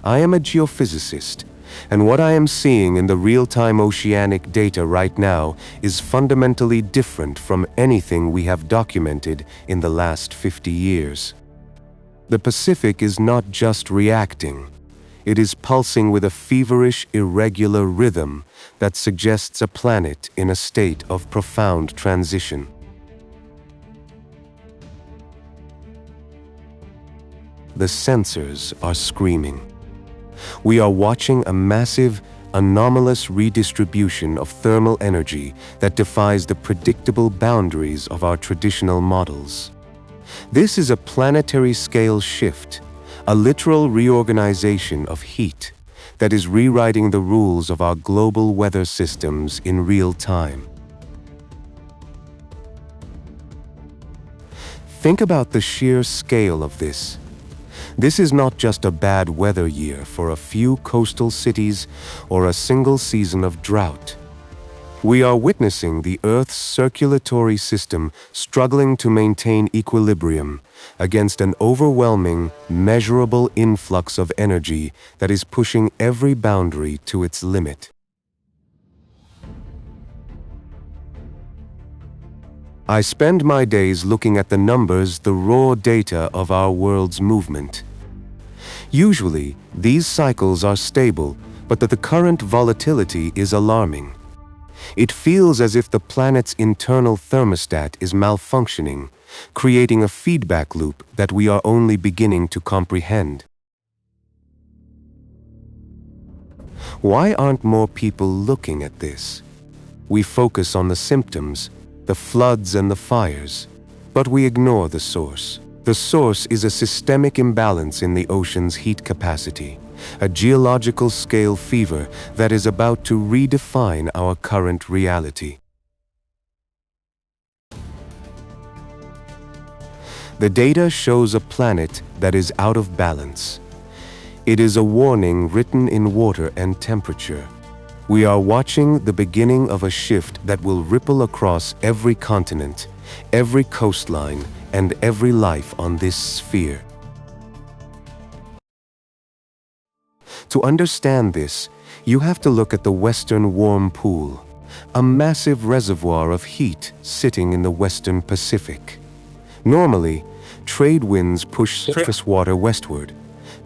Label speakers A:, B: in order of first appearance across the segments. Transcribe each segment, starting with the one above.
A: I am a geophysicist, and what I am seeing in the real-time oceanic data right now is fundamentally different from anything we have documented in the last 50 years. The Pacific is not just reacting. It is pulsing with a feverish, irregular rhythm that suggests a planet in a state of profound transition. The sensors are screaming. We are watching a massive, anomalous redistribution of thermal energy that defies the predictable boundaries of our traditional models. This is a planetary-scale shift, a literal reorganization of heat that is rewriting the rules of our global weather systems in real time. Think about the sheer scale of this. This is not just a bad weather year for a few coastal cities or a single season of drought. We are witnessing the Earth's circulatory system struggling to maintain equilibrium against an overwhelming, measurable influx of energy that is pushing every boundary to its limit. I spend my days looking at the numbers, the raw data of our world's movement. Usually, these cycles are stable, but the current volatility is alarming. It feels as if the planet's internal thermostat is malfunctioning, creating a feedback loop that we are only beginning to comprehend. Why aren't more people looking at this? We focus on the symptoms, the floods and the fires, but we ignore the source. The source is a systemic imbalance in the ocean's heat capacity, a geological scale fever that is about to redefine our current reality. The data shows a planet that is out of balance. It is a warning written in water and temperature. We are watching the beginning of a shift that will ripple across every continent, every coastline, and every life on this sphere. To understand this, you have to look at the Western Warm Pool, a massive reservoir of heat sitting in the Western Pacific. Normally, trade winds push surface water westward,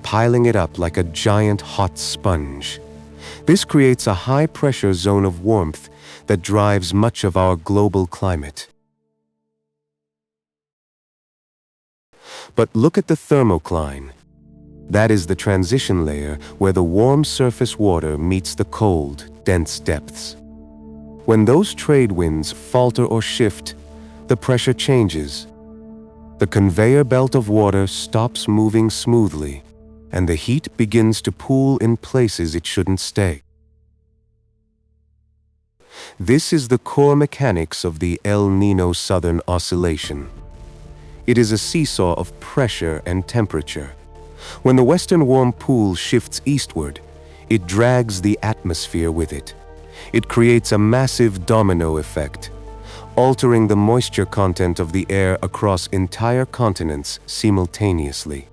A: piling it up like a giant hot sponge. This creates a high-pressure zone of warmth that drives much of our global climate. But look at the thermocline. That is the transition layer where the warm surface water meets the cold, dense depths. When those trade winds falter or shift, the pressure changes. The conveyor belt of water stops moving smoothly, and the heat begins to pool in places it shouldn't stay. This is the core mechanics of the El Niño Southern Oscillation. It is a seesaw of pressure and temperature. When the Western Warm Pool shifts eastward, it drags the atmosphere with it. It creates a massive domino effect, altering the moisture content of the air across entire continents simultaneously.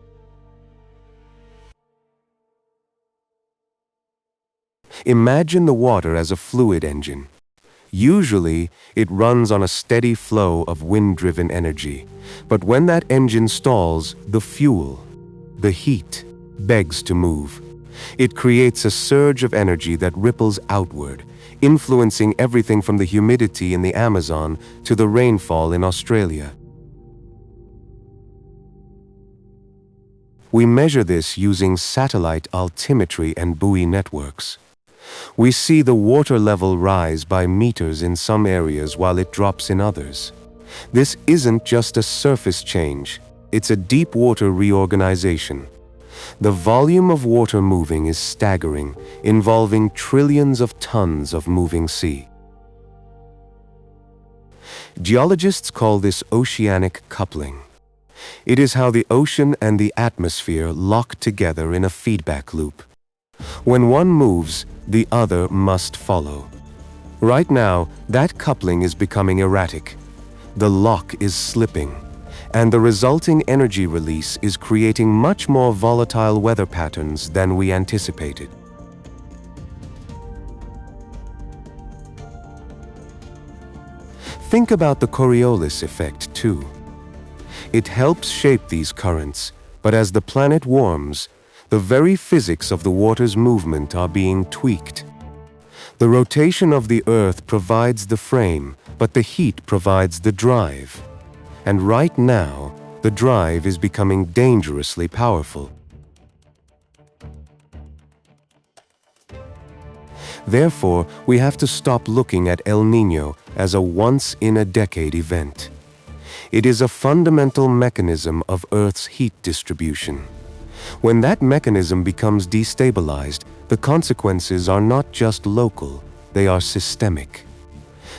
A: Imagine the water as a fluid engine. Usually, it runs on a steady flow of wind-driven energy, but when that engine stalls, the fuel, the heat, begs to move. It creates a surge of energy that ripples outward, influencing everything from the humidity in the Amazon to the rainfall in Australia. We measure this using satellite altimetry and buoy networks. We see the water level rise by meters in some areas while it drops in others. This isn't just a surface change, it's a deep water reorganization. The volume of water moving is staggering, involving trillions of tons of moving sea. Geologists call this oceanic coupling. It is how the ocean and the atmosphere lock together in a feedback loop. When one moves, the other must follow. Right now, that coupling is becoming erratic. The lock is slipping, and the resulting energy release is creating much more volatile weather patterns than we anticipated. Think about the Coriolis effect, too. It helps shape these currents, but as the planet warms, the very physics of the water's movement are being tweaked. The rotation of the Earth provides the frame, but the heat provides the drive. And right now, the drive is becoming dangerously powerful. Therefore, we have to stop looking at El Niño as a once-in-a-decade event. It is a fundamental mechanism of Earth's heat distribution. When that mechanism becomes destabilized, the consequences are not just local, they are systemic.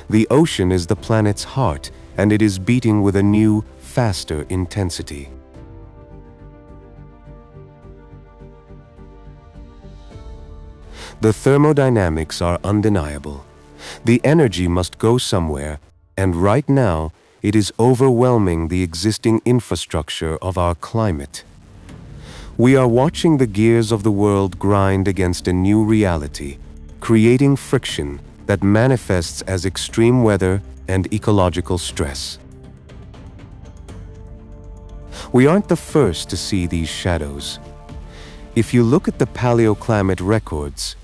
A: The ocean is the planet's heart, and it is beating with a new, faster intensity. The thermodynamics are undeniable. The energy must go somewhere, and right now, it is overwhelming the existing infrastructure of our climate. We are watching the gears of the world grind against a new reality, creating friction that manifests as extreme weather and ecological stress. We aren't the first to see these shadows. If you look at the paleoclimate records,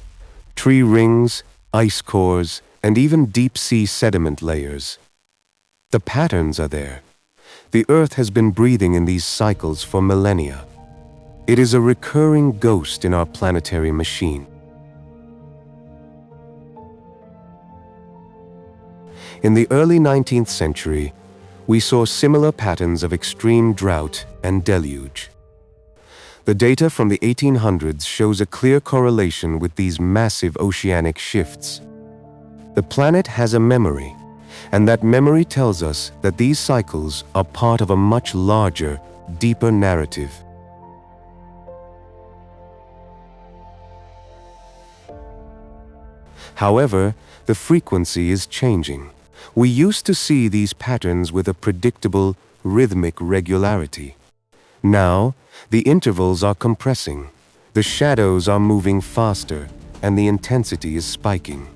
A: tree rings, ice cores, and even deep-sea sediment layers, the patterns are there. The Earth has been breathing in these cycles for millennia. It is a recurring ghost in our planetary machine. In the early 19th century, we saw similar patterns of extreme drought and deluge. The data from the 1800s shows a clear correlation with these massive oceanic shifts. The planet has a memory, and that memory tells us that these cycles are part of a much larger, deeper narrative. However, the frequency is changing. We used to see these patterns with a predictable, rhythmic regularity. Now, the intervals are compressing, the shadows are moving faster, and the intensity is spiking.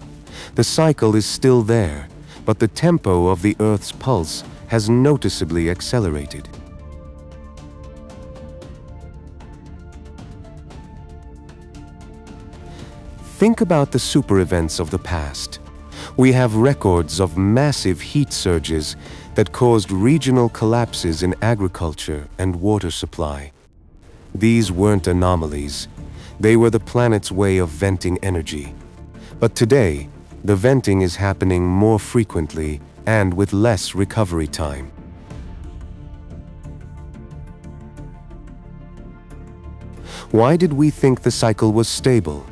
A: The cycle is still there, but the tempo of the Earth's pulse has noticeably accelerated. Think about the super events of the past. We have records of massive heat surges that caused regional collapses in agriculture and water supply. These weren't anomalies. They were the planet's way of venting energy. But today, the venting is happening more frequently and with less recovery time. Why did we think the cycle was stable?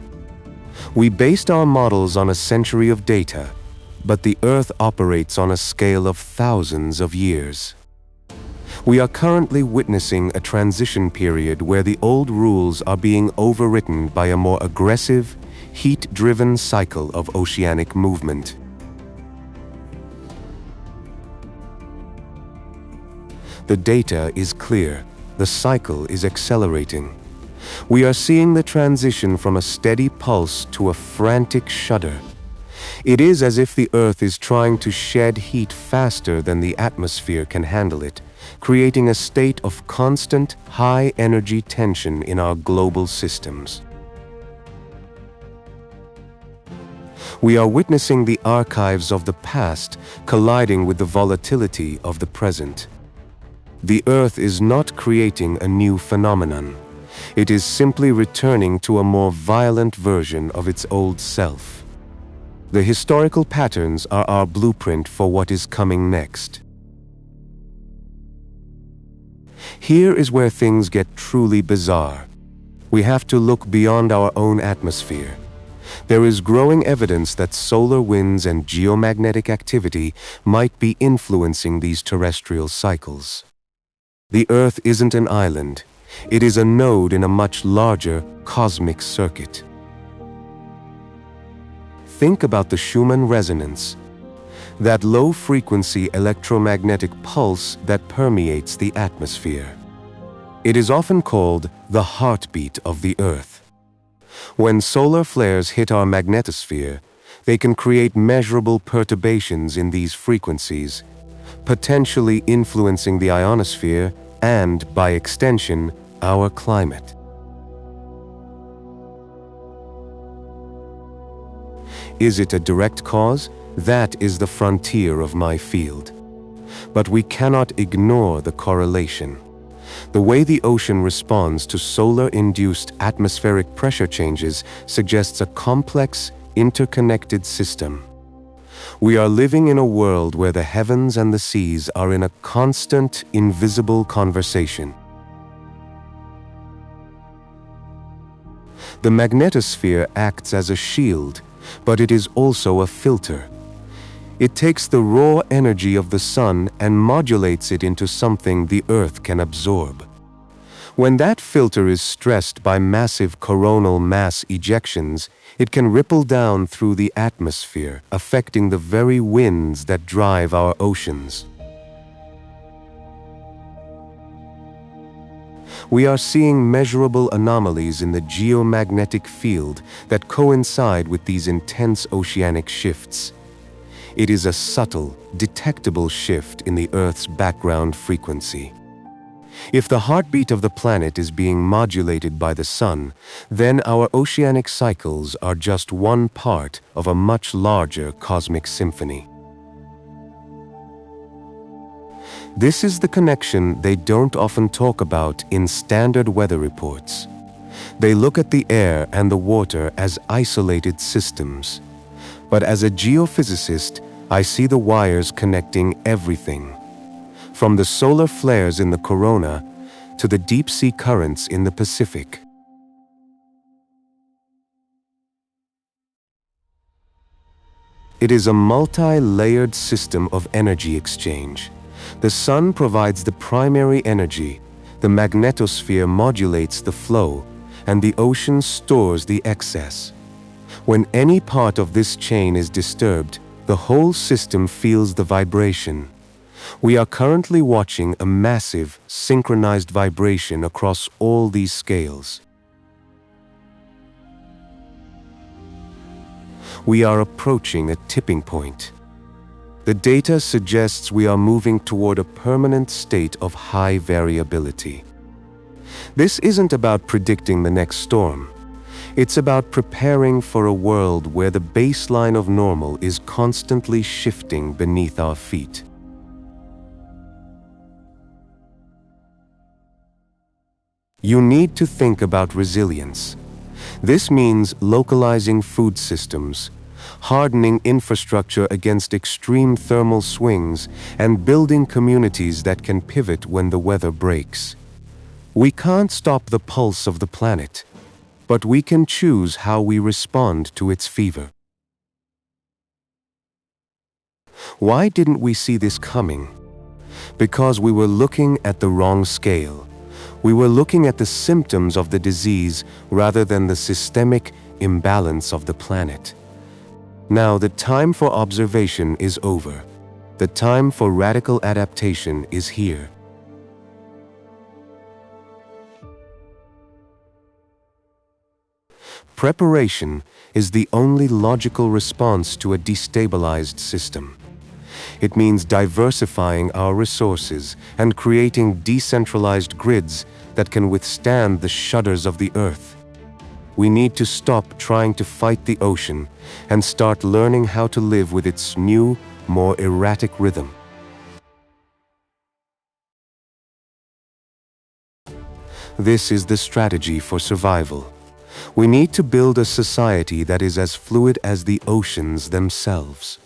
A: We based our models on a century of data, but the Earth operates on a scale of thousands of years. We are currently witnessing a transition period where the old rules are being overwritten by a more aggressive, heat-driven cycle of oceanic movement. The data is clear. The cycle is accelerating. We are seeing the transition from a steady pulse to a frantic shudder. It is as if the Earth is trying to shed heat faster than the atmosphere can handle it, creating a state of constant, high-energy tension in our global systems. We are witnessing the archives of the past colliding with the volatility of the present. The Earth is not creating a new phenomenon. It is simply returning to a more violent version of its old self. The historical patterns are our blueprint for what is coming next. Here is where things get truly bizarre. We have to look beyond our own atmosphere. There is growing evidence that solar winds and geomagnetic activity might be influencing these terrestrial cycles. The Earth isn't an island. It is a node in a much larger cosmic circuit. Think about the Schumann resonance. that low-frequency electromagnetic pulse that permeates the atmosphere. It is often called the heartbeat of the Earth. When solar flares hit our magnetosphere, they can create measurable perturbations in these frequencies, potentially influencing the ionosphere and, by extension, our climate. Is it a direct cause? That is the frontier of my field. But we cannot ignore the correlation. The way the ocean responds to solar-induced atmospheric pressure changes suggests a complex, interconnected system. We are living in a world where the heavens and the seas are in a constant, invisible conversation. The magnetosphere acts as a shield, but it is also a filter. It takes the raw energy of the sun and modulates it into something the Earth can absorb. When that filter is stressed by massive coronal mass ejections, it can ripple down through the atmosphere, affecting the very winds that drive our oceans. We are seeing measurable anomalies in the geomagnetic field that coincide with these intense oceanic shifts. It is a subtle, detectable shift in the Earth's background frequency. If the heartbeat of the planet is being modulated by the sun, then our oceanic cycles are just one part of a much larger cosmic symphony. This is the connection they don't often talk about in standard weather reports. They look at the air and the water as isolated systems. But as a geophysicist, I see the wires connecting everything, from the solar flares in the corona to the deep-sea currents in the Pacific. It is a multi-layered system of energy exchange. The sun provides the primary energy, the magnetosphere modulates the flow, and the ocean stores the excess. When any part of this chain is disturbed, the whole system feels the vibration. We are currently watching a massive, synchronized vibration across all these scales. We are approaching a tipping point. The data suggests we are moving toward a permanent state of high variability. This isn't about predicting the next storm. It's about preparing for a world where the baseline of normal is constantly shifting beneath our feet. You need to think about resilience. This means localizing food systems, hardening infrastructure against extreme thermal swings, and building communities that can pivot when the weather breaks. We can't stop the pulse of the planet, but we can choose how we respond to its fever. Why didn't we see this coming? Because we were looking at the wrong scale. We were looking at the symptoms of the disease rather than the systemic imbalance of the planet. Now the time for observation is over. The time for radical adaptation is here. Preparation is the only logical response to a destabilized system. It means diversifying our resources and creating decentralized grids that can withstand the shudders of the Earth. We need to stop trying to fight the ocean and start learning how to live with its new, more erratic rhythm. This is the strategy for survival. We need to build a society that is as fluid as the oceans themselves.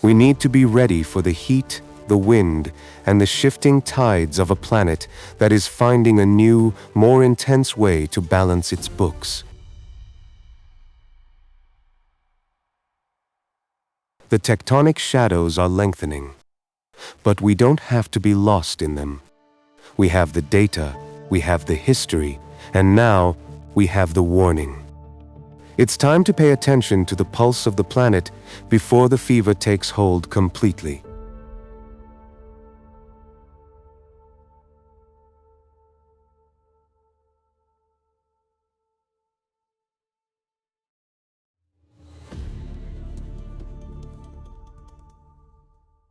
A: We need to be ready for the heat, the wind, and the shifting tides of a planet that is finding a new, more intense way to balance its books. The tectonic shadows are lengthening, but we don't have to be lost in them. We have the data, we have the history, and now we have the warning. It's time to pay attention to the pulse of the planet before the fever takes hold completely.